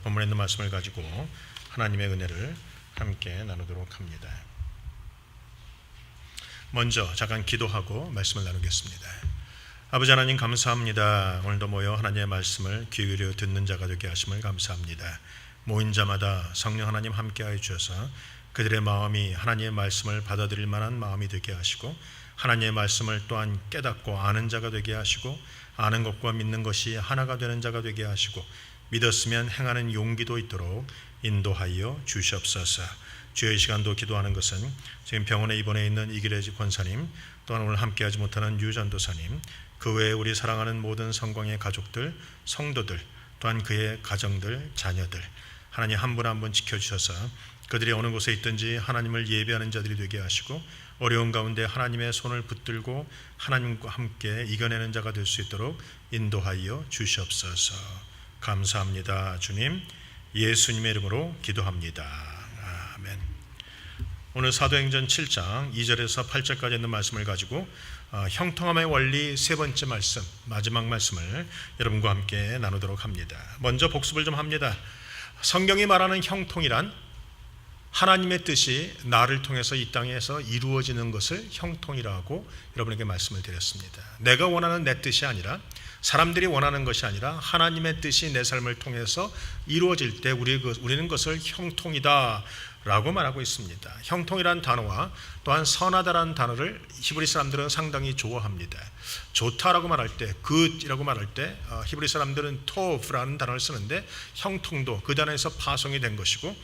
본문에 있는 말씀을 가지고 하나님의 은혜를 함께 나누도록 합니다. 먼저 잠깐 기도하고 말씀을 나누겠습니다. 아버지 하나님 감사합니다. 오늘도 모여 하나님의 말씀을 귀 기울여 듣는 자가 되게 하심을 감사합니다. 모인 자마다 성령 하나님 함께하여 주셔서 그들의 마음이 하나님의 말씀을 받아들일 만한 마음이 되게 하시고 하나님의 말씀을 또한 깨닫고 아는 자가 되게 하시고 아는 것과 믿는 것이 하나가 되는 자가 되게 하시고 믿었으면 행하는 용기도 있도록 인도하여 주시옵소서. 주의 시간도 기도하는 것은 지금 병원에 입원해 있는 이기래지 권사님, 또한 오늘 함께하지 못하는 유전도사님, 그 외에 우리 사랑하는 모든 성광의 가족들, 성도들, 또한 그의 가정들, 자녀들, 하나님 한 분 한 분 지켜주셔서 그들이 어느 곳에 있든지 하나님을 예배하는 자들이 되게 하시고 어려운 가운데 하나님의 손을 붙들고 하나님과 함께 이겨내는 자가 될 수 있도록 인도하여 주시옵소서. 감사합니다. 주님, 예수님의 이름으로 기도합니다. 아멘. 오늘 사도행전 7장 2절에서 8절까지 있는 말씀을 가지고 형통함의 원리 세 번째 말씀, 마지막 말씀을 여러분과 함께 나누도록 합니다. 먼저 복습을 좀 합니다. 성경이 말하는 형통이란 하나님의 뜻이 나를 통해서 이 땅에서 이루어지는 것을 형통이라고 여러분에게 말씀을 드렸습니다. 내가 원하는 내 뜻이 아니라, 사람들이 원하는 것이 아니라 하나님의 뜻이 내 삶을 통해서 이루어질 때 우리는 그것을 형통이다 라고 말하고 있습니다. 형통이란 단어와 또한 선하다라는 단어를 히브리 사람들은 상당히 좋아합니다. 좋다라고 말할 때, 굿이라고 말할 때 히브리 사람들은 토브라는 단어를 쓰는데 형통도 그 단어에서 파송이 된 것이고,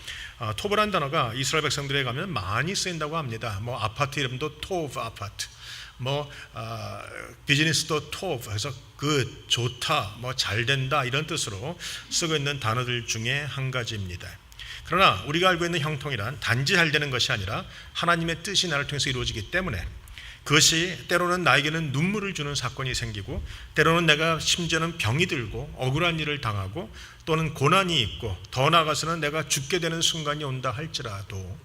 토브라는 단어가 이스라엘 백성들에 가면 많이 쓰인다고 합니다. 뭐 아파트 이름도 토브 아파트, 비즈니스도 토브, 그래서 굿, 좋다, 잘 된다 이런 뜻으로 쓰고 있는 단어들 중에 한 가지입니다. 그러나 우리가 알고 있는 형통이란 단지 잘 되는 것이 아니라 하나님의 뜻이 나를 통해서 이루어지기 때문에 그것이 때로는 나에게는 눈물을 주는 사건이 생기고, 때로는 내가 심지어는 병이 들고 억울한 일을 당하고 또는 고난이 있고 더 나아가서는 내가 죽게 되는 순간이 온다 할지라도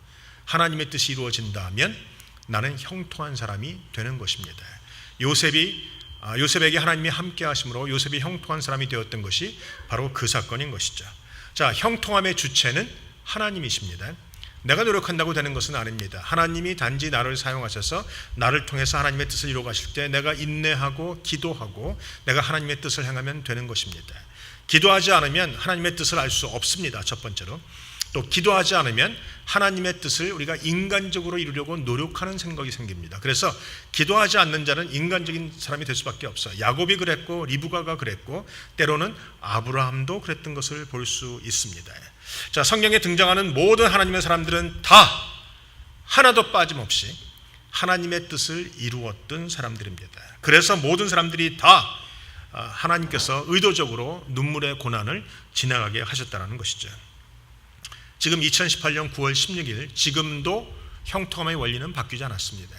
하나님의 뜻이 이루어진다면 나는 형통한 사람이 되는 것입니다. 요셉에게 하나님이 함께 하심으로 요셉이 형통한 사람이 되었던 것이 바로 그 사건인 것이죠. 자, 형통함의 주체는 하나님이십니다. 내가 노력한다고 되는 것은 아닙니다. 하나님이 단지 나를 사용하셔서 나를 통해서 하나님의 뜻을 이루어 가실 때 내가 인내하고 기도하고 내가 하나님의 뜻을 행하면 되는 것입니다. 기도하지 않으면 하나님의 뜻을 알 수 없습니다. 첫 번째로. 또 기도하지 않으면 하나님의 뜻을 우리가 인간적으로 이루려고 노력하는 생각이 생깁니다. 그래서 기도하지 않는 자는 인간적인 사람이 될 수밖에 없어요. 야곱이 그랬고 리브가가 그랬고 때로는 아브라함도 그랬던 것을 볼 수 있습니다. 자, 성경에 등장하는 모든 하나님의 사람들은 다 하나도 빠짐없이 하나님의 뜻을 이루었던 사람들입니다. 그래서 모든 사람들이 다 하나님께서 의도적으로 눈물의 고난을 지나가게 하셨다는 것이죠. 지금 2018년 9월 16일 지금도 형통함의 원리는 바뀌지 않았습니다.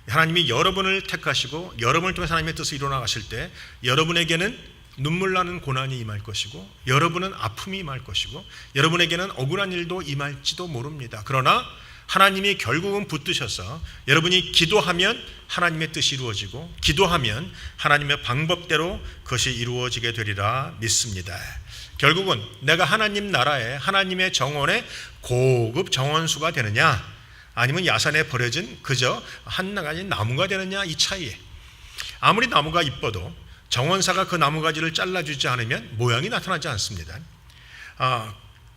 하나님이 여러분을 택하시고 여러분을 통해서 하나님의 뜻을 이루어 나가실 때 여러분에게는 눈물 나는 고난이 임할 것이고 여러분은 아픔이 임할 것이고 여러분에게는 억울한 일도 임할지도 모릅니다. 그러나 하나님이 결국은 붙드셔서 여러분이 기도하면 하나님의 뜻이 이루어지고 기도하면 하나님의 방법대로 그것이 이루어지게 되리라 믿습니다. 결국은 내가 하나님 나라에 하나님의 정원에 고급 정원수가 되느냐 아니면 야산에 버려진 그저 한 가지 나무가 되느냐, 이 차이에 아무리 나무가 이뻐도 정원사가 그 나무가지를 잘라주지 않으면 모양이 나타나지 않습니다.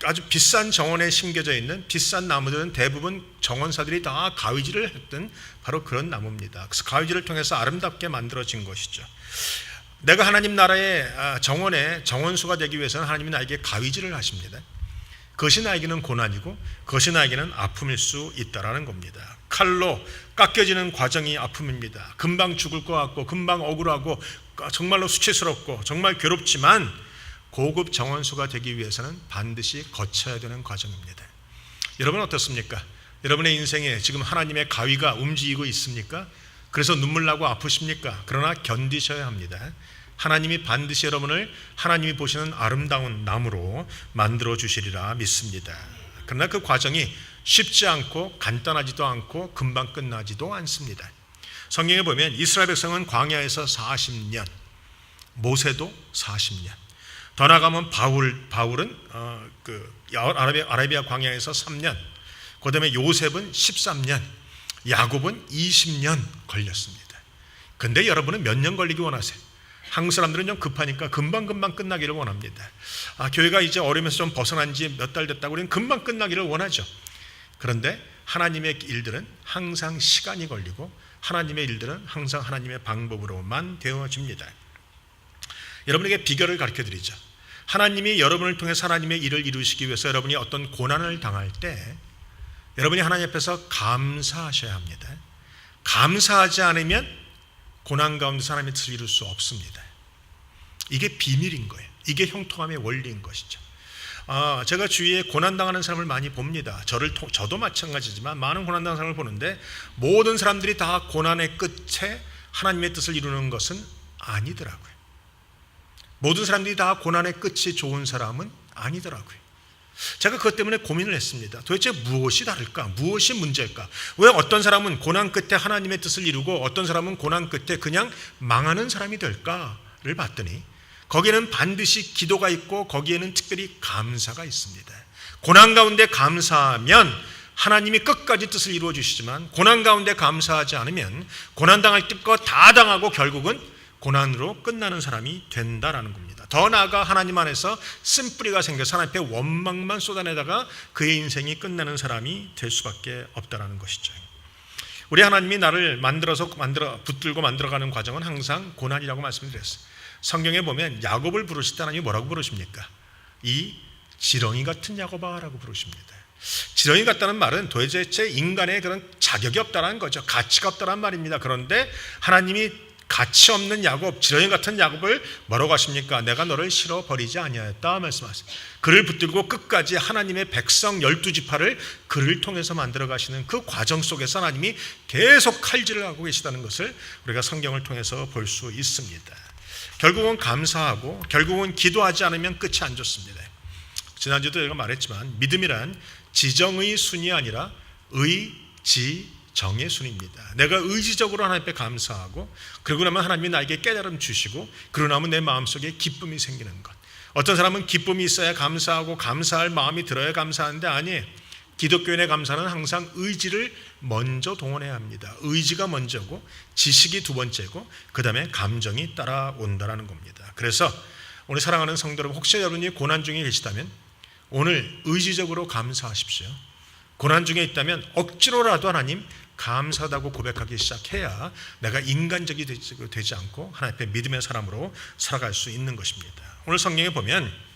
아주 비싼 정원에 심겨져 있는 비싼 나무들은 대부분 정원사들이 다 가위질을 했던 바로 그런 나무입니다. 그래서 가위질을 통해서 아름답게 만들어진 것이죠. 내가 하나님 나라의 정원의 정원수가 되기 위해서는 하나님이 나에게 가위질을 하십니다. 그것이 나에게는 고난이고 그것이 나에게는 아픔일 수 있다는 겁니다. 칼로 깎여지는 과정이 아픔입니다. 금방 죽을 것 같고 금방 억울하고 정말로 수치스럽고 정말 괴롭지만 고급 정원수가 되기 위해서는 반드시 거쳐야 되는 과정입니다. 여러분 어떻습니까? 여러분의 인생에 지금 하나님의 가위가 움직이고 있습니까? 그래서 눈물 나고 아프십니까? 그러나 견디셔야 합니다. 하나님이 반드시 여러분을 하나님이 보시는 아름다운 나무로 만들어 주시리라 믿습니다. 그러나 그 과정이 쉽지 않고 간단하지도 않고 금방 끝나지도 않습니다. 성경에 보면 이스라엘 백성은 광야에서 40년, 모세도 40년, 더 나가면 바울은 아라비아 광야에서 3년, 그다음에 요셉은 13년, 야곱은 20년 걸렸습니다. 근데 여러분은 몇 년 걸리기 원하세요? 한국 사람들은 좀 급하니까 금방 끝나기를 원합니다. 교회가 이제 어려움에서 좀 벗어난 지 몇 달 됐다고 우리는 금방 끝나기를 원하죠. 그런데 하나님의 일들은 항상 시간이 걸리고 하나님의 일들은 항상 하나님의 방법으로만 되어집니다. 여러분에게 비결을 가르쳐드리죠. 하나님이 여러분을 통해서 하나님의 일을 이루시기 위해서 여러분이 어떤 고난을 당할 때 여러분이 하나님 앞에서 감사하셔야 합니다. 감사하지 않으면 고난 가운데서 하나님의 뜻을 이룰 수 없습니다. 이게 비밀인 거예요. 이게 형통함의 원리인 것이죠. 제가 주위에 고난당하는 사람을 많이 봅니다. 저도 마찬가지지만 많은 고난당하는 사람을 보는데 모든 사람들이 다 고난의 끝에 하나님의 뜻을 이루는 것은 아니더라고요. 모든 사람들이 다 고난의 끝이 좋은 사람은 아니더라고요. 제가 그것 때문에 고민을 했습니다. 도대체 무엇이 다를까? 무엇이 문제일까? 왜 어떤 사람은 고난 끝에 하나님의 뜻을 이루고 어떤 사람은 고난 끝에 그냥 망하는 사람이 될까를 봤더니 거기에는 반드시 기도가 있고 거기에는 특별히 감사가 있습니다. 고난 가운데 감사하면 하나님이 끝까지 뜻을 이루어 주시지만 고난 가운데 감사하지 않으면 고난당할 것 다 당하고 결국은 고난으로 끝나는 사람이 된다라는 겁니다. 더 나아가 하나님 안에서 쓴뿌리가 생겨서 하나님 앞에 원망만 쏟아내다가 그의 인생이 끝나는 사람이 될 수밖에 없다라는 것이죠. 우리 하나님이 나를 붙들고 만들어가는 과정은 항상 고난이라고 말씀드렸어요. 성경에 보면 야곱을 부르실 때 하나님이 뭐라고 부르십니까? 이 지렁이 같은 야곱아라고 부르십니다. 지렁이 같다는 말은 도대체 인간의 그런 자격이 없다라는 거죠. 가치가 없다라는 말입니다. 그런데 하나님이 가치 없는 야곱, 지렁이 같은 야곱을 뭐라고 하십니까? 내가 너를 실어버리지 아니하였다 말씀하세요. 그를 붙들고 끝까지 하나님의 백성 12지파를 그를 통해서 만들어 가시는 그 과정 속에서 하나님이 계속 칼질을 하고 계시다는 것을 우리가 성경을 통해서 볼 수 있습니다. 결국은 감사하고 결국은 기도하지 않으면 끝이 안 좋습니다. 지난주도 제가 말했지만 믿음이란 지정의 순이 아니라 의지정의 순입니다. 내가 의지적으로 하나님 앞에 감사하고 그러고 나면 하나님이 나에게 깨달음 주시고 그러고 나면 내 마음속에 기쁨이 생기는 것. 어떤 사람은 기쁨이 있어야 감사하고 감사할 마음이 들어야 감사하는데 아니에요. 기독교인의 감사는 항상 의지를 먼저 동원해야 합니다. 의지가 먼저고 지식이 두 번째고 그 다음에 감정이 따라온다는 겁니다. 그래서 오늘 사랑하는 성도 여러분, 혹시 여러분이 고난 중에 계시다면 오늘 의지적으로 감사하십시오. 고난 중에 있다면 억지로라도 하나님 감사하다고 고백하기 시작해야 내가 인간적이 되지 않고 하나님 앞에 믿음의 사람으로 살아갈 수 있는 것입니다. 오늘 성경에 보면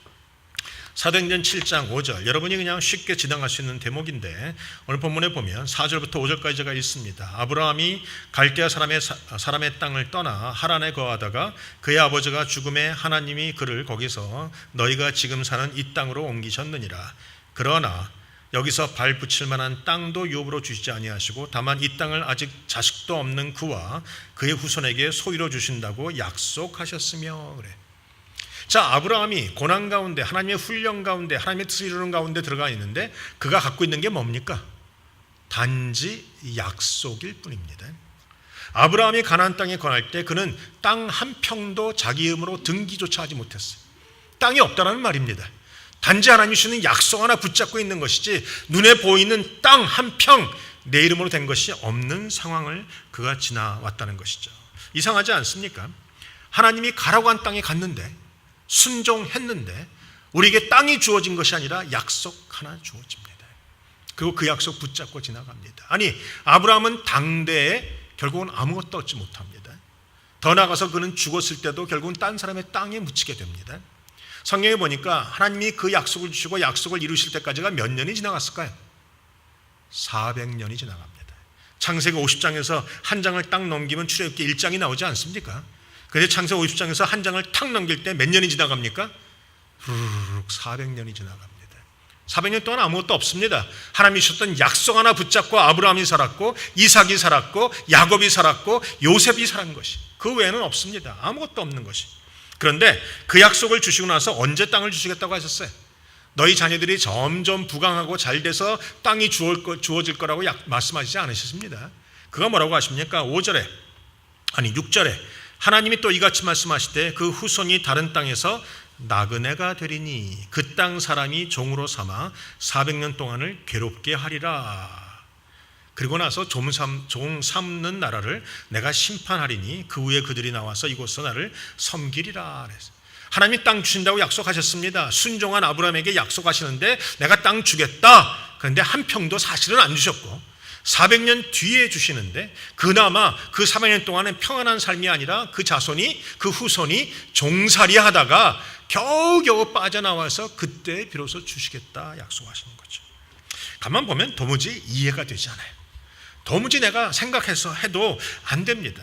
사도행전 7장 5절, 여러분이 그냥 쉽게 지나갈 수 있는 대목인데 오늘 본문에 보면 4절부터 5절까지가 있습니다. 아브라함이 갈대아 사람의 땅을 떠나 하란에 거하다가 그의 아버지가 죽음에 하나님이 그를 거기서 너희가 지금 사는 이 땅으로 옮기셨느니라. 그러나 여기서 발 붙일 만한 땅도 유업으로 주시지 아니하시고 다만 이 땅을 아직 자식도 없는 그와 그의 후손에게 소유로 주신다고 약속하셨으며 그래. 자, 아브라함이 고난 가운데 하나님의 훈련 가운데 하나님의 뜻을 이루는 가운데 들어가 있는데 그가 갖고 있는 게 뭡니까? 단지 약속일 뿐입니다. 아브라함이 가나안 땅에 거할 때 그는 땅 한 평도 자기 이름으로 등기조차 하지 못했어요. 땅이 없다라는 말입니다. 단지 하나님이 주시는 약속 하나 붙잡고 있는 것이지 눈에 보이는 땅 한 평 내 이름으로 된 것이 없는 상황을 그가 지나왔다는 것이죠. 이상하지 않습니까? 하나님이 가라고 한 땅에 갔는데 순종했는데 우리에게 땅이 주어진 것이 아니라 약속 하나 주어집니다. 그리고 그 약속 붙잡고 지나갑니다. 아니, 아브라함은 당대에 결국은 아무것도 얻지 못합니다. 더 나아가서 그는 죽었을 때도 결국은 딴 사람의 땅에 묻히게 됩니다. 성경에 보니까 하나님이 그 약속을 주시고 약속을 이루실 때까지가 몇 년이 지나갔을까요? 400년이 지나갑니다. 창세기 50장에서 한 장을 딱 넘기면 출애굽기 1장이 나오지 않습니까? 그런데 창세기 50장에서 한 장을 탁 넘길 때 몇 년이 지나갑니까? 후루룩 400년이 지나갑니다. 400년 동안 아무것도 없습니다. 하나님이 주셨던 약속 하나 붙잡고 아브라함이 살았고 이삭이 살았고 야곱이 살았고 요셉이 살은 것이, 그 외에는 없습니다. 아무것도 없는 것이. 그런데 그 약속을 주시고 나서 언제 땅을 주시겠다고 하셨어요? 너희 자녀들이 점점 부강하고 잘 돼서 땅이 주어질 거라고 말씀하시지 않으셨습니다. 그가 뭐라고 하십니까? 6절에 하나님이 또 이같이 말씀하시되 그 후손이 다른 땅에서 나그네가 되리니 그 땅 사람이 종으로 삼아 400년 동안을 괴롭게 하리라. 그리고 나서 종 삼는 나라를 내가 심판하리니 그 후에 그들이 나와서 이곳서 나를 섬기리라. 하나님이 땅 주신다고 약속하셨습니다. 순종한 아브라함에게 약속하시는데 내가 땅 주겠다. 그런데 한 평도 사실은 안 주셨고 400년 뒤에 주시는데 그나마 그 400년 동안은 평안한 삶이 아니라 그 자손이 그 후손이 종살이 하다가 겨우겨우 빠져나와서 그때 비로소 주시겠다 약속하시는 거죠. 가만 보면 도무지 이해가 되지 않아요. 도무지 내가 생각해서 해도 안 됩니다.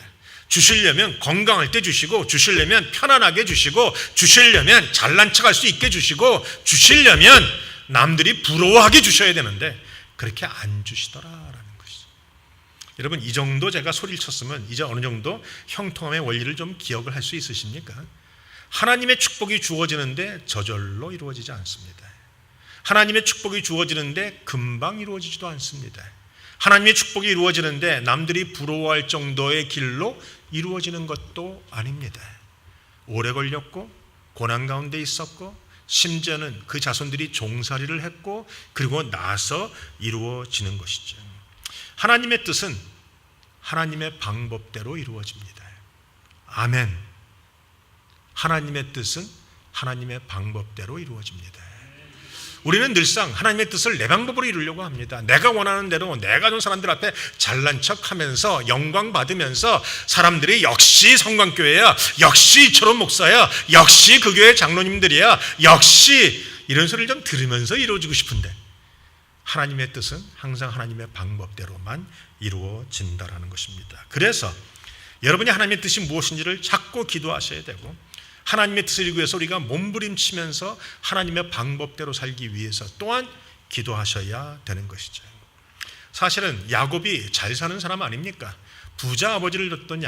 주시려면 건강할 때 주시고, 주시려면 편안하게 주시고, 주시려면 잘난 척할 수 있게 주시고, 주시려면 남들이 부러워하게 주셔야 되는데 그렇게 안 주시더라라는 것이죠. 여러분, 이 정도 제가 소리를 쳤으면 이제 어느 정도 형통함의 원리를 좀 기억을 할 수 있으십니까? 하나님의 축복이 주어지는데 저절로 이루어지지 않습니다. 하나님의 축복이 주어지는데 금방 이루어지지도 않습니다. 하나님의 축복이 이루어지는데 남들이 부러워할 정도의 길로 이루어지는 것도 아닙니다. 오래 걸렸고 고난 가운데 있었고 심지어는 그 자손들이 종살이를 했고 그리고 나서 이루어지는 것이죠. 하나님의 뜻은 하나님의 방법대로 이루어집니다. 아멘. 하나님의 뜻은 하나님의 방법대로 이루어집니다. 우리는 늘상 하나님의 뜻을 내 방법으로 이루려고 합니다. 내가 원하는 대로 내가 좀 사람들 앞에 잘난 척하면서 영광 받으면서 사람들이 역시 성광교회야, 역시 이철원 목사야, 역시 그 교회 장로님들이야, 역시 이런 소리를 좀 들으면서 이루어지고 싶은데 하나님의 뜻은 항상 하나님의 방법대로만 이루어진다라는 것입니다. 그래서 여러분이 하나님의 뜻이 무엇인지를 자꾸 기도하셔야 되고 하나님의 뜻을 이루기 위해서 우리가 몸부림치면서 하나님의 방법대로 살기 위해서 또한 기도하셔야 되는 것이죠. 사실은 야곱이 잘 사는 사람 아닙니까? 부자 아버지를 뒀던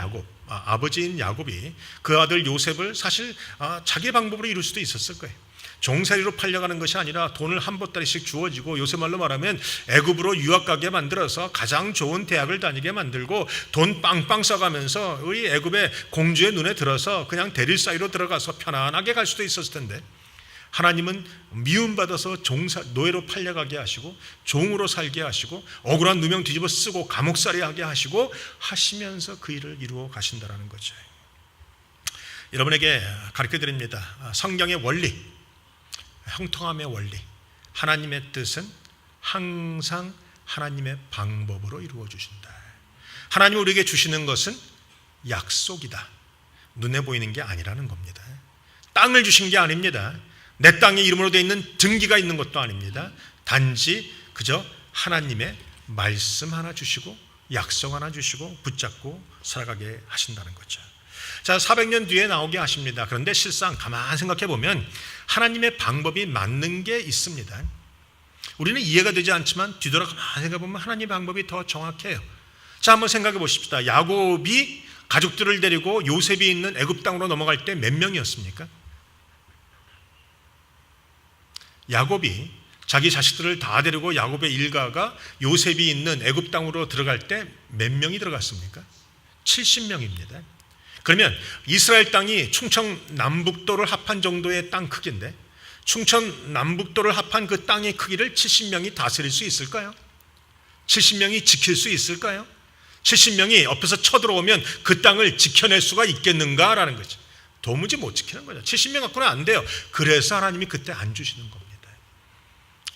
아버지인 야곱이 그 아들 요셉을 사실 자기 방법으로 이룰 수도 있었을 거예요. 종살이로 팔려가는 것이 아니라 돈을 한 보따리씩 주어지고 요새 말로 말하면 애굽으로 유학 가게 만들어서 가장 좋은 대학을 다니게 만들고 돈 빵빵 써가면서 우리 애굽의 공주의 눈에 들어서 그냥 대릴 사이로 들어가서 편안하게 갈 수도 있었을 텐데 하나님은 미움받아서 노예로 팔려가게 하시고 종으로 살게 하시고 억울한 누명 뒤집어 쓰고 감옥살이 하게 하시면서 그 일을 이루어 가신다는 거죠. 여러분에게 가르쳐드립니다. 성경의 원리, 형통함의 원리, 하나님의 뜻은 항상 하나님의 방법으로 이루어 주신다. 하나님이 우리에게 주시는 것은 약속이다. 눈에 보이는 게 아니라는 겁니다. 땅을 주신 게 아닙니다. 내 땅에 이름으로 되어 있는 등기가 있는 것도 아닙니다. 단지 그저 하나님의 말씀 하나 주시고 약속 하나 주시고 붙잡고 살아가게 하신다는 거죠. 자, 400년 뒤에 나오게 하십니다. 그런데 실상 가만 생각해 보면 하나님의 방법이 맞는 게 있습니다. 우리는 이해가 되지 않지만 뒤돌아 가만 생각해 보면 하나님의 방법이 더 정확해요. 자, 한번 생각해 보십시다. 야곱이 가족들을 데리고 요셉이 있는 애굽 땅으로 넘어갈 때 몇 명이었습니까? 야곱이 자기 자식들을 다 데리고 야곱의 일가가 요셉이 있는 애굽 땅으로 들어갈 때 몇 명이 들어갔습니까? 70명입니다. 그러면 이스라엘 땅이 충청 남북도를 합한 정도의 땅 크기인데 충청 남북도를 합한 그 땅의 크기를 70명이 다스릴 수 있을까요? 70명이 지킬 수 있을까요? 70명이 옆에서 쳐들어오면 그 땅을 지켜낼 수가 있겠는가라는 거죠. 도무지 못 지키는 거죠. 70명 갖고는 안 돼요. 그래서 하나님이 그때 안 주시는 겁니다.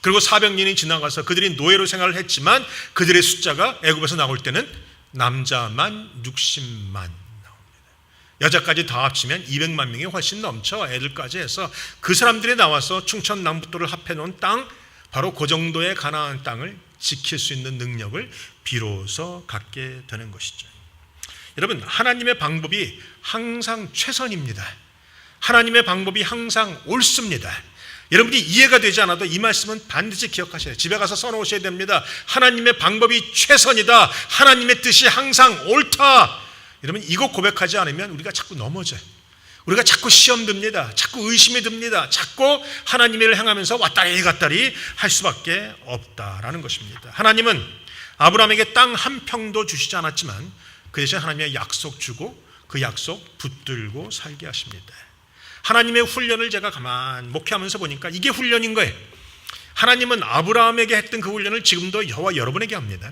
그리고 400년이 지나가서 그들이 노예로 생활을 했지만 그들의 숫자가 애굽에서 나올 때는 남자만 60만, 여자까지 다 합치면 200만 명이 훨씬 넘쳐. 애들까지 해서 그 사람들이 나와서 충청 남북도를 합해놓은 땅, 바로 그 정도의 가나안 땅을 지킬 수 있는 능력을 비로소 갖게 되는 것이죠. 여러분, 하나님의 방법이 항상 최선입니다. 하나님의 방법이 항상 옳습니다. 여러분이 이해가 되지 않아도 이 말씀은 반드시 기억하셔야 돼요. 집에 가서 써놓으셔야 됩니다. 하나님의 방법이 최선이다. 하나님의 뜻이 항상 옳다. 여러분, 이거 고백하지 않으면 우리가 자꾸 넘어져요. 우리가 자꾸 시험 듭니다. 자꾸 의심이 듭니다. 자꾸 하나님의 일을 행하면서 왔다리 갔다리 할 수밖에 없다라는 것입니다. 하나님은 아브라함에게 땅 한 평도 주시지 않았지만 그 대신 하나님의 약속 주고 그 약속 붙들고 살게 하십니다. 하나님의 훈련을 제가 가만 목회하면서 보니까 이게 훈련인 거예요. 하나님은 아브라함에게 했던 그 훈련을 지금도 저와 여러분에게 합니다.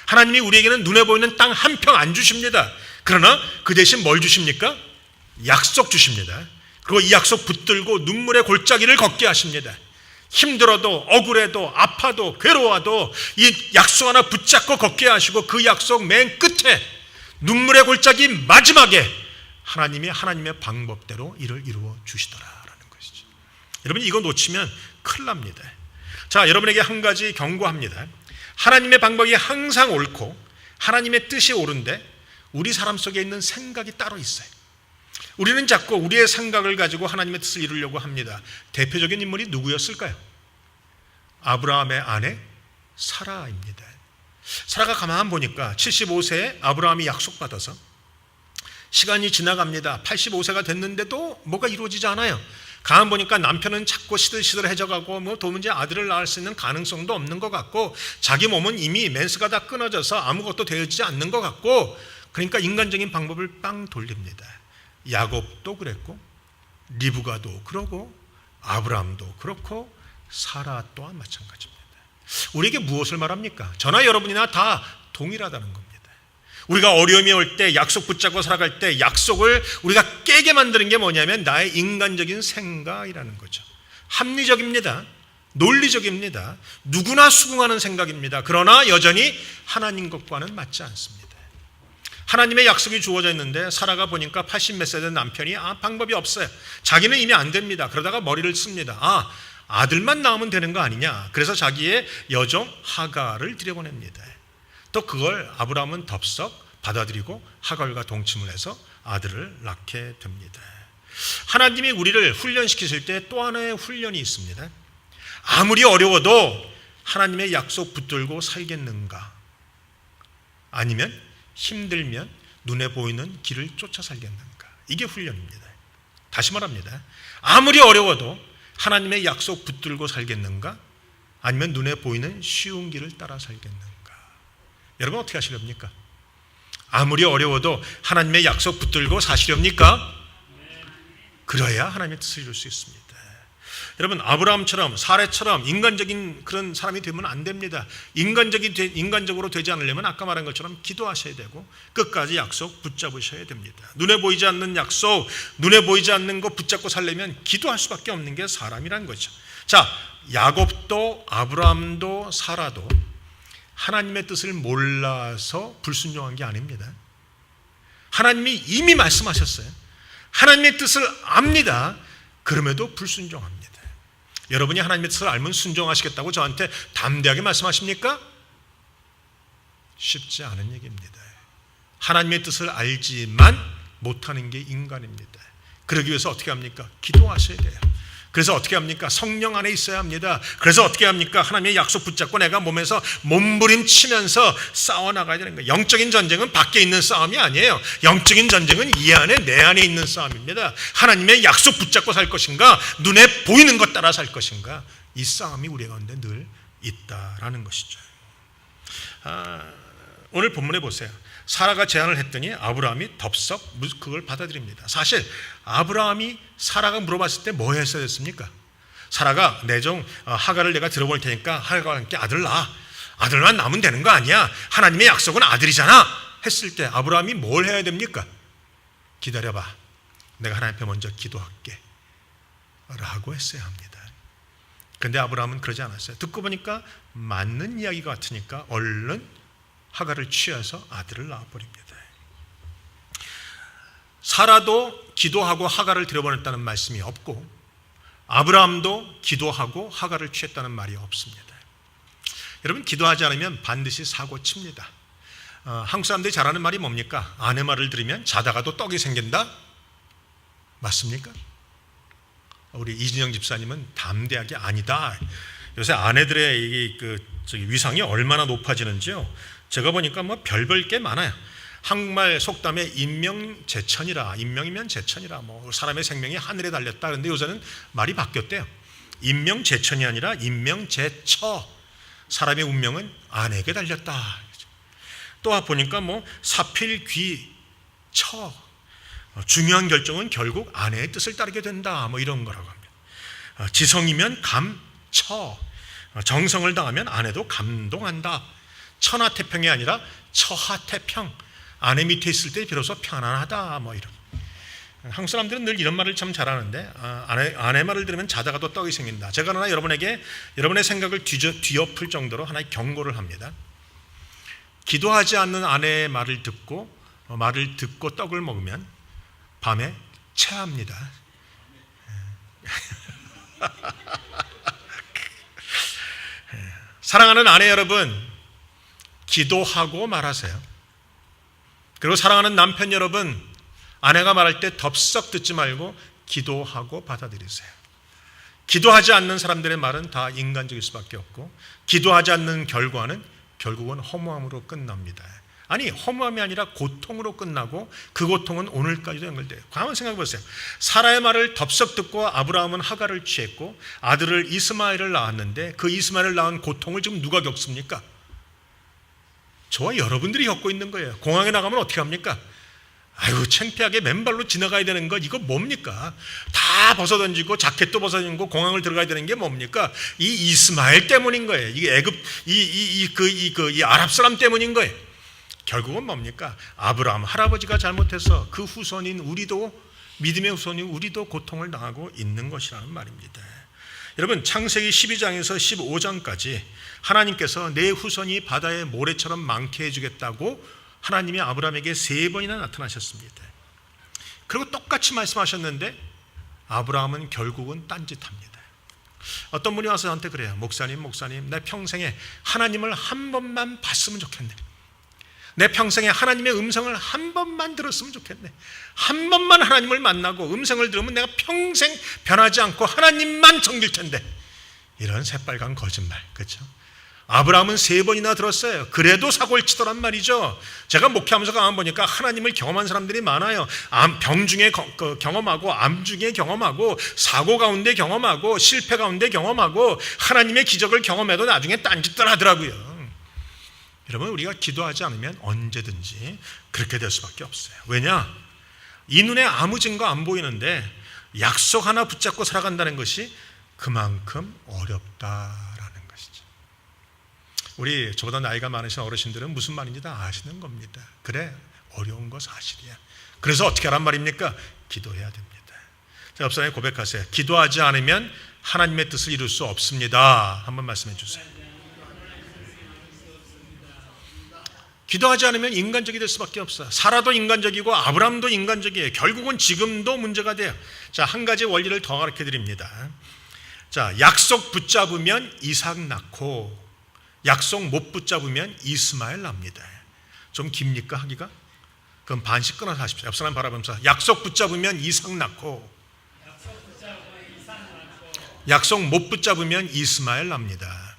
하나님이 우리에게는 눈에 보이는 땅 한 평 안 주십니다. 그러나 그 대신 뭘 주십니까? 약속 주십니다. 그리고 이 약속 붙들고 눈물의 골짜기를 걷게 하십니다. 힘들어도 억울해도 아파도 괴로워도 이 약속 하나 붙잡고 걷게 하시고 그 약속 맨 끝에 눈물의 골짜기 마지막에 하나님이 하나님의 방법대로 이를 이루어 주시더라라는 것이죠. 여러분 이거 놓치면 큰일 납니다. 자, 여러분에게 한 가지 경고합니다. 하나님의 방법이 항상 옳고 하나님의 뜻이 옳은데 우리 사람 속에 있는 생각이 따로 있어요. 우리는 자꾸 우리의 생각을 가지고 하나님의 뜻을 이루려고 합니다. 대표적인 인물이 누구였을까요? 아브라함의 아내 사라입니다. 사라가 가만 보니까 75세에 아브라함이 약속받아서 시간이 지나갑니다. 85세가 됐는데도 뭐가 이루어지지 않아요. 가만 보니까 남편은 자꾸 시들시들해져가고 도무지 아들을 낳을 수 있는 가능성도 없는 것 같고 자기 몸은 이미 멘스가 다 끊어져서 아무것도 되어지지 않는 것 같고 그러니까 인간적인 방법을 빵 돌립니다. 야곱도 그랬고 리브가도 그러고 아브라함도 그렇고 사라 또한 마찬가지입니다. 우리에게 무엇을 말합니까? 저나 여러분이나 다 동일하다는 겁니다. 우리가 어려움이 올 때 약속 붙잡고 살아갈 때 약속을 우리가 깨게 만드는 게 뭐냐면 나의 인간적인 생각이라는 거죠. 합리적입니다. 논리적입니다. 누구나 수긍하는 생각입니다. 그러나 여전히 하나님 것과는 맞지 않습니다. 하나님의 약속이 주어져 있는데 사라가 보니까 80몇 세 된 남편이 방법이 없어요. 자기는 이미 안 됩니다. 그러다가 머리를 씁니다. 아들만 낳으면 되는 거 아니냐. 그래서 자기의 여종 하갈을 들여보냅니다. 또 그걸 아브라함은 덥석 받아들이고 하갈과 동침을 해서 아들을 낳게 됩니다. 하나님이 우리를 훈련시키실 때 또 하나의 훈련이 있습니다. 아무리 어려워도 하나님의 약속 붙들고 살겠는가? 아니면 힘들면 눈에 보이는 길을 쫓아 살겠는가? 이게 훈련입니다. 다시 말합니다. 아무리 어려워도 하나님의 약속 붙들고 살겠는가? 아니면 눈에 보이는 쉬운 길을 따라 살겠는가? 여러분 어떻게 하시렵니까? 아무리 어려워도 하나님의 약속 붙들고 사시렵니까? 그래야 하나님의 뜻을 이룰 수 있습니다. 여러분 아브라함처럼 사례처럼 인간적인 그런 사람이 되면 안 됩니다. 인간적으로 되지 않으려면 아까 말한 것처럼 기도하셔야 되고 끝까지 약속 붙잡으셔야 됩니다. 눈에 보이지 않는 약속, 눈에 보이지 않는 거 붙잡고 살려면 기도할 수밖에 없는 게 사람이란 거죠. 자, 야곱도 아브라함도 사라도 하나님의 뜻을 몰라서 불순종한 게 아닙니다. 하나님이 이미 말씀하셨어요. 하나님의 뜻을 압니다. 그럼에도 불순종합니다. 여러분이 하나님의 뜻을 알면 순종하시겠다고 저한테 담대하게 말씀하십니까? 쉽지 않은 얘기입니다. 하나님의 뜻을 알지만 못하는 게 인간입니다. 그러기 위해서 어떻게 합니까? 기도하셔야 돼요. 그래서 어떻게 합니까? 성령 안에 있어야 합니다. 그래서 어떻게 합니까? 하나님의 약속 붙잡고 내가 몸에서 몸부림치면서 싸워나가야 되는 거예요. 영적인 전쟁은 밖에 있는 싸움이 아니에요. 영적인 전쟁은 이 안에 내 안에 있는 싸움입니다. 하나님의 약속 붙잡고 살 것인가? 눈에 보이는 것 따라 살 것인가? 이 싸움이 우리 가운데 늘 있다라는 것이죠. 오늘 본문에 보세요. 사라가 제안을 했더니 아브라함이 덥석 그걸 받아들입니다. 사실 아브라함이 사라가 물어봤을 때 뭐 했어야 됐습니까? 사라가 내 종 하갈을 내가 들어볼 테니까 하갈과 함께 아들 낳아. 아들만 낳으면 되는 거 아니야. 하나님의 약속은 아들이잖아. 했을 때 아브라함이 뭘 해야 됩니까? 기다려봐. 내가 하나님 앞에 먼저 기도할게. 라고 했어야 합니다. 그런데 아브라함은 그러지 않았어요. 듣고 보니까 맞는 이야기 같으니까 얼른 하갈을 취해서 아들을 낳아버립니다. 사라도 기도하고 하갈을 들여보냈다는 말씀이 없고 아브라함도 기도하고 하갈을 취했다는 말이 없습니다. 여러분 기도하지 않으면 반드시 사고 칩니다. 한국 사람들이 잘하는 말이 뭡니까? 아내 말을 들으면 자다가도 떡이 생긴다? 맞습니까? 우리 이진영 집사님은 담대하게 아니다. 요새 아내들의 위상이 얼마나 높아지는지요. 제가 보니까 별별 게 많아요. 한국말 속담에 인명재천이라, 인명이면 재천이라, 사람의 생명이 하늘에 달렸다. 그런데 요새는 말이 바뀌었대요. 인명재천이 아니라 인명재처. 사람의 운명은 아내에게 달렸다. 또 보니까 사필귀처. 중요한 결정은 결국 아내의 뜻을 따르게 된다. 뭐 이런 거라고 합니다. 지성이면 감처, 정성을 다하면 아내도 감동한다. 천하태평이 아니라 처하태평. 아내 밑에 있을 때 비로소 편안하다. 뭐 이런. 한국 사람들은 늘 이런 말을 참 잘하는데 아내 말을 들으면 자다가도 떡이 생긴다. 제가 그러나 여러분에게 여러분의 생각을 뒤엎을 정도로 하나의 경고를 합니다. 기도하지 않는 아내의 말을 듣고 떡을 먹으면 밤에 체합니다. 사랑하는 아내 여러분, 기도하고 말하세요. 그리고 사랑하는 남편 여러분, 아내가 말할 때 덥석 듣지 말고 기도하고 받아들이세요. 기도하지 않는 사람들의 말은 다 인간적일 수밖에 없고, 기도하지 않는 결과는 결국은 허무함으로 끝납니다. 아니, 허무함이 아니라 고통으로 끝나고 그 고통은 오늘까지도 연결돼요. 한번 생각해 보세요. 사라의 말을 덥석 듣고 아브라함은 하갈을 취했고 아들을 이스마엘을 낳았는데 그 이스마엘을 낳은 고통을 지금 누가 겪습니까? 저와 여러분들이 겪고 있는 거예요. 공항에 나가면 어떻게 합니까? 아유, 창피하게 맨발로 지나가야 되는 거 이거 뭡니까? 다 벗어던지고 자켓도 벗어던지고 공항을 들어가야 되는 게 뭡니까? 이 이스마엘 때문인 거예요. 이게 애굽 이 아랍 사람 때문인 거예요. 결국은 뭡니까? 아브라함 할아버지가 잘못해서 그 후손인 우리도, 믿음의 후손인 우리도 고통을 당하고 있는 것이라는 말입니다. 여러분, 창세기 12장에서 15장까지 하나님께서 내 후손이 바다의 모래처럼 많게 해주겠다고 하나님이 아브라함에게 3번이나 나타나셨습니다. 그리고 똑같이 말씀하셨는데 아브라함은 결국은 딴짓합니다. 어떤 분이 와서 저한테 그래요. 목사님, 내 평생에 하나님을 한 번만 봤으면 좋겠네. 내 평생에 하나님의 음성을 한 번만 들었으면 좋겠네. 한 번만 하나님을 만나고 음성을 들으면 내가 평생 변하지 않고 하나님만 섬길 텐데. 이런 새빨간 거짓말, 그렇죠? 아브라함은 3번이나 들었어요. 그래도 사고를 치더란 말이죠. 제가 목회하면서 가만 보니까 하나님을 경험한 사람들이 많아요. 병 중에 경험하고, 암 중에 경험하고, 사고 가운데 경험하고, 실패 가운데 경험하고, 하나님의 기적을 경험해도 나중에 딴짓들 하더라고요. 여러분, 우리가 기도하지 않으면 언제든지 그렇게 될 수밖에 없어요. 왜냐? 이 눈에 아무 증거 안 보이는데 약속 하나 붙잡고 살아간다는 것이 그만큼 어렵다라는 것이죠. 우리 저보다 나이가 많으신 어르신들은 무슨 말인지 다 아시는 겁니다. 그래, 어려운 거 사실이야. 그래서 어떻게 하란 말입니까? 기도해야 됩니다. 자, 옆 사람에 고백하세요. 기도하지 않으면 하나님의 뜻을 이룰 수 없습니다. 한번 말씀해 주세요. 기도하지 않으면 인간적이 될 수밖에 없어요. 사라도 인간적이고 아브라함도 인간적이에요. 결국은 지금도 문제가 돼요. 자, 한 가지 원리를 더 가르쳐 드립니다. 자, 약속 붙잡으면 이삭 낳고 약속 못 붙잡으면 이스마엘 납니다. 좀 깁니까 하기가? 그럼 반씩 끊어서 하십시오. 옆 사람 바라보면서 약속 붙잡으면 이삭 낳고 약속 못 붙잡으면 이스마엘 납니다.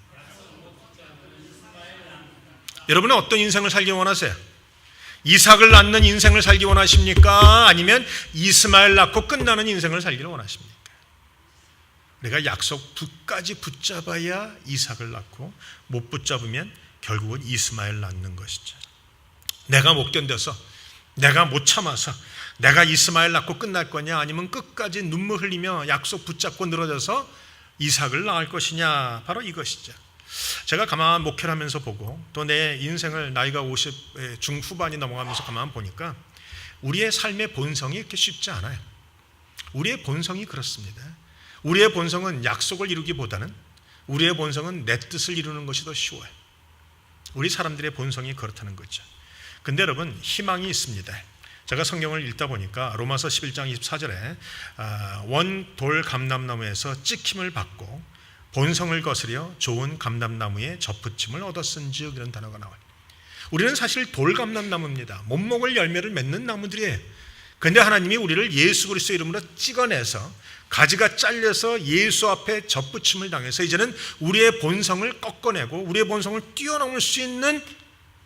여러분은 어떤 인생을 살기 원하세요? 이삭을 낳는 인생을 살기 원하십니까? 아니면 이스마엘 낳고 끝나는 인생을 살기를 원하십니까? 내가 약속 두까지 붙잡아야 이삭을 낳고 못 붙잡으면 결국은 이스마엘 낳는 것이죠. 내가 못 견뎌서, 내가 못 참아서 내가 이스마엘 낳고 끝날 거냐, 아니면 끝까지 눈물 흘리며 약속 붙잡고 늘어져서 이삭을 낳을 것이냐, 바로 이것이죠. 제가 가만 목회를 하면서 보고 또 내 인생을 나이가 50 중후반이 넘어가면서 가만 보니까 우리의 삶의 본성이 이렇게 쉽지 않아요. 우리의 본성이 그렇습니다. 우리의 본성은 약속을 이루기보다는 우리의 본성은 내 뜻을 이루는 것이 더 쉬워요. 우리 사람들의 본성이 그렇다는 거죠. 근데 여러분, 희망이 있습니다. 제가 성경을 읽다 보니까 로마서 11장 24절에 원돌 감람나무에서 찍힘을 받고 본성을 거스려 좋은 감람나무에 접붙임을 얻었은즉, 이런 단어가 나와요. 우리는 사실 돌감람나무입니다. 못 먹을 열매를 맺는 나무들이에요. 그런데 하나님이 우리를 예수 그리스도 이름으로 찍어내서 가지가 잘려서 예수 앞에 접붙임을 당해서 이제는 우리의 본성을 꺾어내고 우리의 본성을 뛰어넘을 수 있는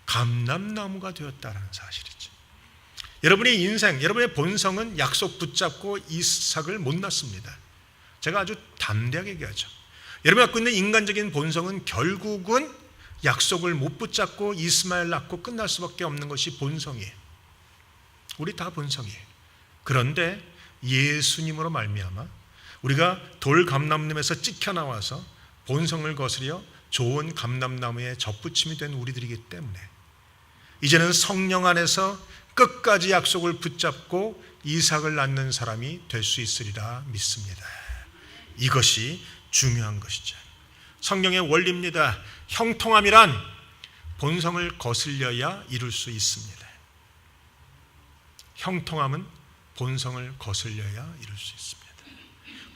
감람나무가 되었다는 사실이죠. 여러분의 인생, 여러분의 본성은 약속 붙잡고 이삭을 못 낳습니다. 제가 아주 담대하게 얘기하죠. 여러분이 갖고 있는 인간적인 본성은 결국은 약속을 못 붙잡고 이스마엘 낳고 끝날 수밖에 없는 것이 본성이에요. 우리 다 본성이에요. 그런데 예수님으로 말미암아 우리가 돌 감람나무에서 찍혀 나와서 본성을 거스려 좋은 감람나무에 접붙임이 된 우리들이기 때문에 이제는 성령 안에서 끝까지 약속을 붙잡고 이삭을 낳는 사람이 될 수 있으리라 믿습니다. 이것이 중요한 것이죠. 성경의 원리입니다. 형통함이란 본성을 거슬려야 이룰 수 있습니다. 형통함은 본성을 거슬려야 이룰 수 있습니다.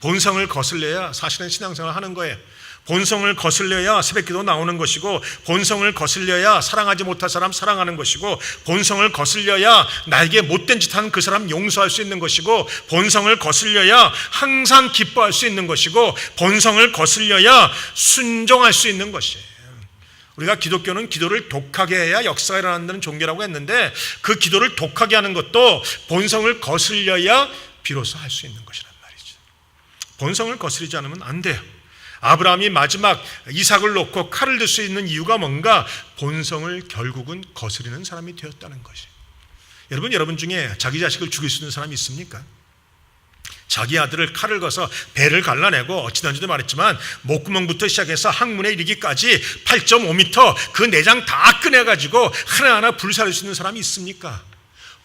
본성을 거슬려야 사실은 신앙생활을 하는 거예요. 본성을 거슬려야 새벽기도 나오는 것이고, 본성을 거슬려야 사랑하지 못할 사람 사랑하는 것이고, 본성을 거슬려야 나에게 못된 짓 한 그 사람 용서할 수 있는 것이고, 본성을 거슬려야 항상 기뻐할 수 있는 것이고, 본성을 거슬려야 순종할 수 있는 것이에요. 우리가 기독교는 기도를 독하게 해야 역사가 일어난다는 종교라고 했는데, 그 기도를 독하게 하는 것도 본성을 거슬려야 비로소 할 수 있는 것이란 말이죠. 본성을 거스르지 않으면 안 돼요. 아브라함이 마지막 이삭을 놓고 칼을 들 수 있는 이유가 뭔가? 본성을 결국은 거스르는 사람이 되었다는 것이에요. 여러분 중에 자기 자식을 죽일 수 있는 사람이 있습니까? 자기 아들을 칼을 거서 배를 갈라내고, 지난주도 말했지만 목구멍부터 시작해서 항문에 이르기까지 8.5m 그 내장 다 꺼내가지고 하나하나 불살릴 수 있는 사람이 있습니까?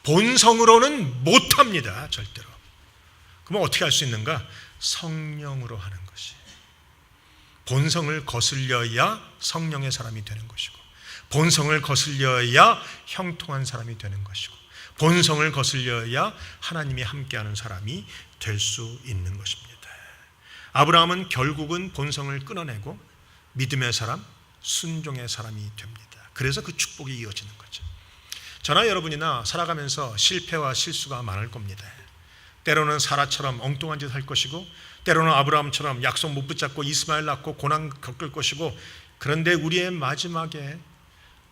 본성으로는 못합니다. 절대로. 그러면 어떻게 할 수 있는가? 성령으로 하는 것이. 본성을 거슬려야 성령의 사람이 되는 것이고, 본성을 거슬려야 형통한 사람이 되는 것이고, 본성을 거슬려야 하나님이 함께하는 사람이 될 수 있는 것입니다. 아브라함은 결국은 본성을 끊어내고 믿음의 사람, 순종의 사람이 됩니다. 그래서 그 축복이 이어지는 거죠. 저나 여러분이나 살아가면서 실패와 실수가 많을 겁니다. 때로는 사라처럼 엉뚱한 짓 할 것이고, 때로는 아브라함처럼 약속 못 붙잡고 이스마엘 낳고 고난 겪을 것이고, 그런데 우리의 마지막에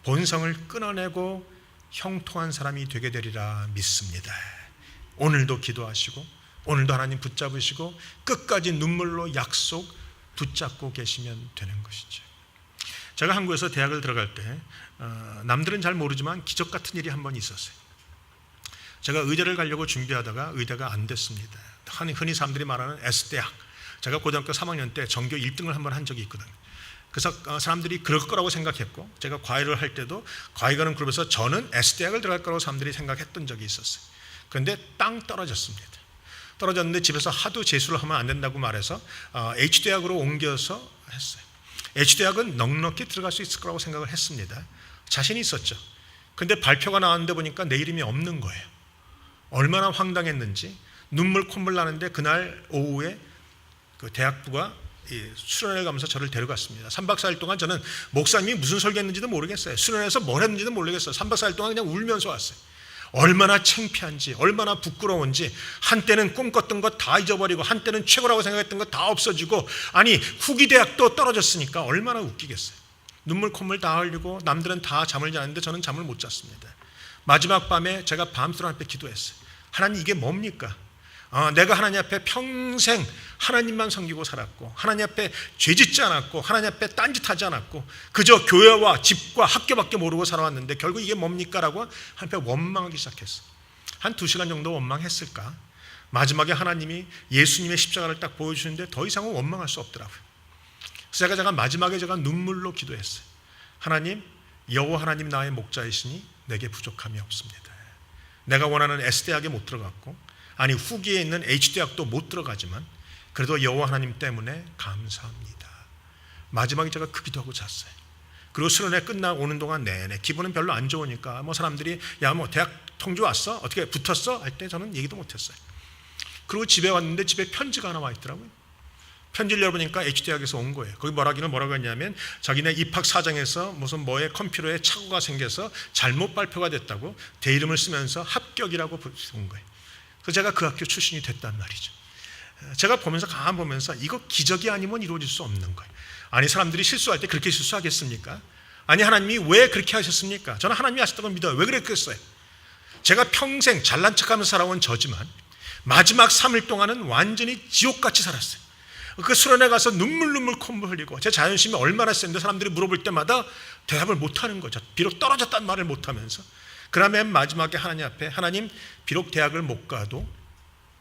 본성을 끊어내고 형통한 사람이 되게 되리라 믿습니다. 오늘도 기도하시고, 오늘도 하나님 붙잡으시고, 끝까지 눈물로 약속 붙잡고 계시면 되는 것이죠. 제가 한국에서 대학을 들어갈 때 남들은 잘 모르지만 기적 같은 일이 한 번 있었어요. 제가 의대를 가려고 준비하다가 의대가 안 됐습니다. 흔히 사람들이 말하는 S대학. 제가 고등학교 3학년 때 전교 1등을 한 번 한 적이 있거든요. 그래서 사람들이 그럴 거라고 생각했고, 제가 과외를 할 때도 과외 가는 그룹에서 저는 S대학을 들어갈 거라고 사람들이 생각했던 적이 있었어요. 그런데 땅 떨어졌습니다. 떨어졌는데 집에서 하도 재수를 하면 안 된다고 말해서 H대학으로 옮겨서 했어요. H대학은 넉넉히 들어갈 수 있을 거라고 생각을 했습니다. 자신이 있었죠. 그런데 발표가 나왔는데 보니까 내 이름이 없는 거예요. 얼마나 황당했는지. 눈물 콧물 나는데 그날 오후에 그 대학부가 수련회 가면서 저를 데려갔습니다. 3박 4일 동안 저는 목사님이 무슨 설교했는지도 모르겠어요. 수련회에서 뭘 했는지도 모르겠어요. 3박 4일 동안 그냥 울면서 왔어요. 얼마나 창피한지, 얼마나 부끄러운지. 한때는 꿈꿨던 것 다 잊어버리고, 한때는 최고라고 생각했던 것 다 없어지고, 아니 후기 대학도 떨어졌으니까 얼마나 웃기겠어요. 눈물 콧물 다 흘리고 남들은 다 잠을 자는데 저는 잠을 못 잤습니다. 마지막 밤에 제가 밤새도록 하나님 앞에 기도했어요. 하나님, 이게 뭡니까? 내가 하나님 앞에 평생 하나님만 섬기고 살았고, 하나님 앞에 죄짓지 않았고, 하나님 앞에 딴짓하지 않았고, 그저 교회와 집과 학교밖에 모르고 살아왔는데 결국 이게 뭡니까? 라고 하나님 앞에 원망하기 시작했어. 한 2시간 정도 원망했을까? 마지막에 하나님이 예수님의 십자가를 딱 보여주는데 더 이상은 원망할 수 없더라고요. 그래서 제가 마지막에 눈물로 기도했어요. 하나님, 여호와 하나님 나의 목자이시니 내게 부족함이 없습니다. 내가 원하는 S대학에 못 들어갔고, 아니 후기에 있는 H대학도 못 들어가지만 그래도 여호와 하나님 때문에 감사합니다. 마지막에 제가 그 기도하고 잤어요. 그리고 수련회 끝나오는 동안 내내 기분은 별로 안 좋으니까 사람들이 야 대학 통지 왔어? 어떻게 붙었어? 할 때 저는 얘기도 못했어요. 그리고 집에 왔는데 집에 편지가 하나 와 있더라고요. 편지를 열어보니까 H대학에서 온 거예요. 거기 뭐라고 했냐면 자기네 입학 사정에서 무슨 뭐에 컴퓨터에 착오가 생겨서 잘못 발표가 됐다고 대 이름을 쓰면서 합격이라고 온 거예요. 그래서 제가 그 학교 출신이 됐단 말이죠. 제가 가만 보면서 이거 기적이 아니면 이루어질 수 없는 거예요. 아니 사람들이 실수할 때 그렇게 실수하겠습니까? 아니 하나님이 왜 그렇게 하셨습니까? 저는 하나님이 하셨다고 믿어요. 왜 그랬겠어요? 제가 평생 잘난 척하면서 살아온 저지만 마지막 3일 동안은 완전히 지옥같이 살았어요. 그 수련회 가서 눈물 콧물 흘리고 제 자존심이 얼마나 센데 사람들이 물어볼 때마다 대답을 못하는 거죠. 비록 떨어졌다는 말을 못하면서. 그러나 맨 마지막에 하나님 앞에, 하나님 비록 대학을 못 가도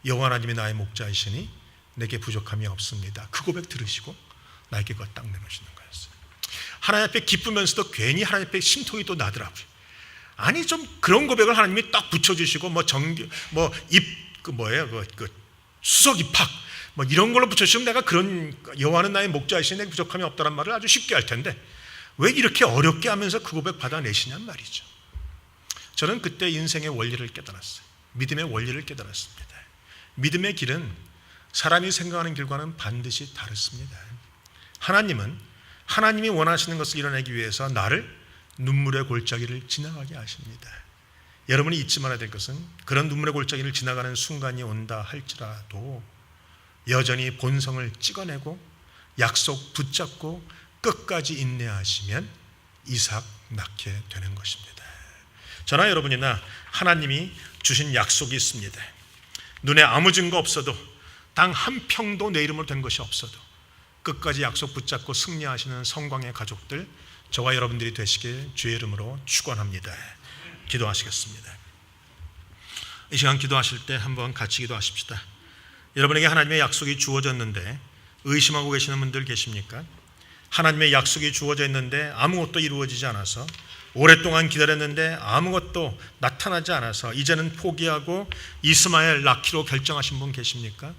여호와 하나님이 나의 목자이시니 내게 부족함이 없습니다. 그 고백 들으시고 나에게 그걸 딱 내놓으시는 거였어요. 하나님 앞에 기쁘면서도 괜히 하나님 앞에 심통이 또 나더라고요. 아니 좀 그런 고백을 하나님이 딱 붙여주시고 수석 입학 이런 걸로 붙여주시면 내가 그런 여호와는 나의 목자이시니 내게 부족함이 없다는 말을 아주 쉽게 할 텐데 왜 이렇게 어렵게 하면서 그 고백 받아내시냔 말이죠. 저는 그때 인생의 원리를 깨달았어요. 믿음의 원리를 깨달았습니다. 믿음의 길은 사람이 생각하는 길과는 반드시 다릅니다. 하나님이 원하시는 것을 이뤄내기 위해서 나를 눈물의 골짜기를 지나가게 하십니다. 여러분이 잊지 말아야 될 것은 그런 눈물의 골짜기를 지나가는 순간이 온다 할지라도 여전히 본성을 찍어내고 약속 붙잡고 끝까지 인내하시면 이삭 낳게 되는 것입니다. 저나 여러분이나 하나님이 주신 약속이 있습니다. 눈에 아무 증거 없어도 단 한 평도 내 이름으로 된 것이 없어도 끝까지 약속 붙잡고 승리하시는 성광의 가족들 저와 여러분들이 되시길 주의 이름으로 축원합니다. 기도하시겠습니다. 이 시간 기도하실 때 한번 같이 기도하십시다. 여러분에게 하나님의 약속이 주어졌는데 의심하고 계시는 분들 계십니까? 하나님의 약속이 주어져 있는데 아무것도 이루어지지 않아서 오랫동안 기다렸는데 아무것도 나타나지 않아서 이제는 포기하고 이스마엘 낳기로 결정하신 분 계십니까?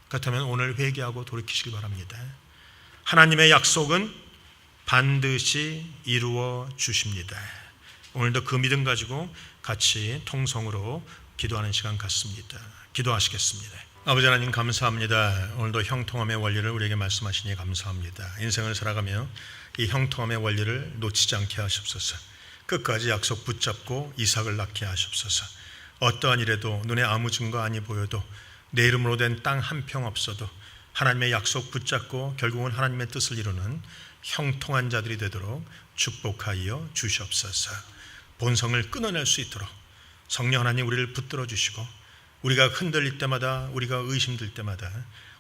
그렇다면 오늘 회개하고 돌이키시기 바랍니다. 하나님의 약속은 반드시 이루어 주십니다. 오늘도 그 믿음 가지고 같이 통성으로 기도하는 시간 갖습니다. 기도하시겠습니다. 아버지 하나님 감사합니다. 오늘도 형통함의 원리를 우리에게 말씀하시니 감사합니다. 인생을 살아가며 이 형통함의 원리를 놓치지 않게 하시옵소서. 끝까지 약속 붙잡고 이삭을 낳게 하시옵소서. 어떠한 일에도 눈에 아무 증거 아니 보여도 내 이름으로 된 땅 한 평 없어도 하나님의 약속 붙잡고 결국은 하나님의 뜻을 이루는 형통한 자들이 되도록 축복하여 주시옵소서. 본성을 끊어낼 수 있도록 성령 하나님 우리를 붙들어 주시고 우리가 흔들릴 때마다 우리가 의심될 때마다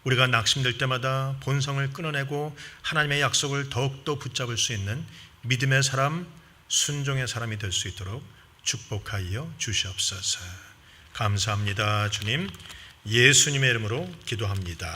우리가 낙심될 때마다 본성을 끊어내고 하나님의 약속을 더욱더 붙잡을 수 있는 믿음의 사람, 순종의 사람이 될 수 있도록 축복하여 주시옵소서. 감사합니다. 주님, 예수님의 이름으로 기도합니다.